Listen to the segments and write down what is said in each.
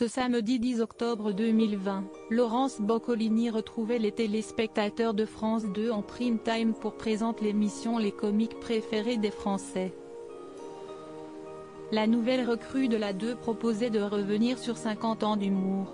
Ce samedi 10 octobre 2020, Laurence Boccolini retrouvait les téléspectateurs de France 2 en prime time pour présenter l'émission Les comiques préférés des Français. La nouvelle recrue de la 2 proposait de revenir sur 50 ans d'humour.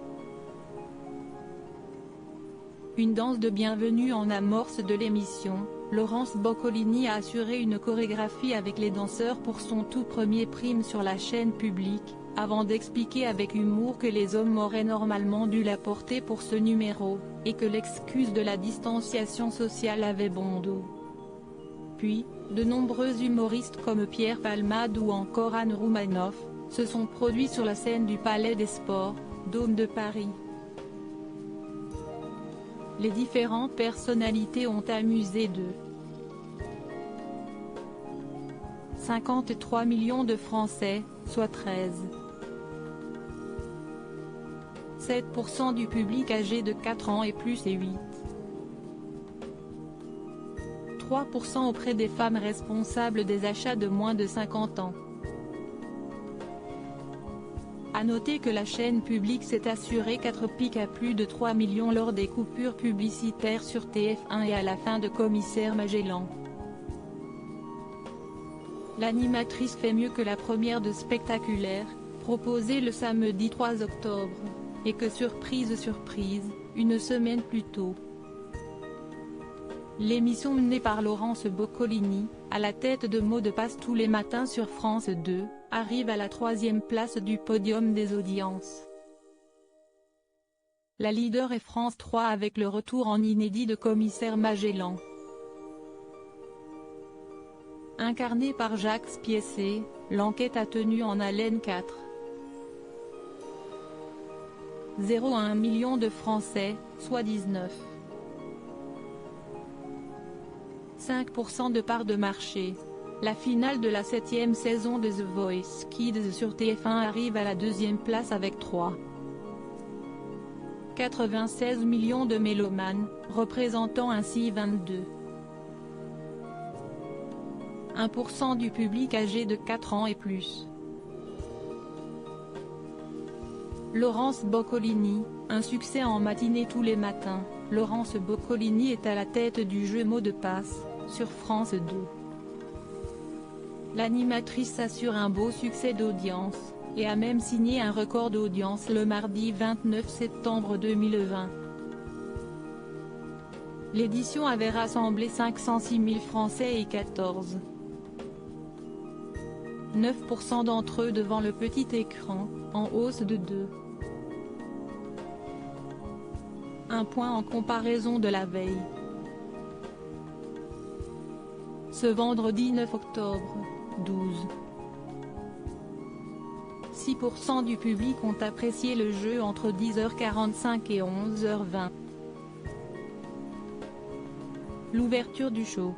Une danse de bienvenue en amorce de l'émission, Laurence Boccolini a assuré une chorégraphie avec les danseurs pour son tout premier prime sur la chaîne publique, avant d'expliquer avec humour que les hommes auraient normalement dû la porter pour ce numéro, et que l'excuse de la distanciation sociale avait bon dos. Puis, de nombreux humoristes comme Pierre Palmade ou encore Anne Roumanoff, se sont produits sur la scène du Palais des Sports, Dôme de Paris. Les différentes personnalités ont amusé de 53 millions de Français, soit 13,7% du public âgé de 4 ans et plus et 8,3% auprès des femmes responsables des achats de moins de 50 ans. À noter que la chaîne publique s'est assurée 4 pics à plus de 3 millions lors des coupures publicitaires sur TF1 et à la fin de Commissaire Magellan. L'animatrice fait mieux que la première de Spectaculaire, proposée le samedi 3 octobre, et que surprise, une semaine plus tôt. L'émission menée par Laurence Boccolini, à la tête de Mots de passe tous les matins sur France 2, arrive à la 3e place du podium des audiences. La leader est France 3 avec le retour en inédit de Commissaire Magellan. Incarné par Jacques Spiessé, l'enquête a tenu en haleine 4,01 millions de Français, soit 19,5% de part de marché. La finale de la 7e saison de The Voice Kids sur TF1 arrive à la 2e place avec 3,96 millions de mélomanes, représentant ainsi 22,1% du public âgé de 4 ans et plus. Laurence Boccolini, un succès en matinée tous les matins, Laurence Boccolini est à la tête du jeu Mots de passe, sur France 2. L'animatrice assure un beau succès d'audience, et a même signé un record d'audience le mardi 29 septembre 2020. L'édition avait rassemblé 506 000 Français et 14,9% d'entre eux devant le petit écran, en hausse de 2,1 points en comparaison de la veille. Ce vendredi 9 octobre, 12,6% du public ont apprécié le jeu entre 10h45 et 11h20. L'ouverture du show.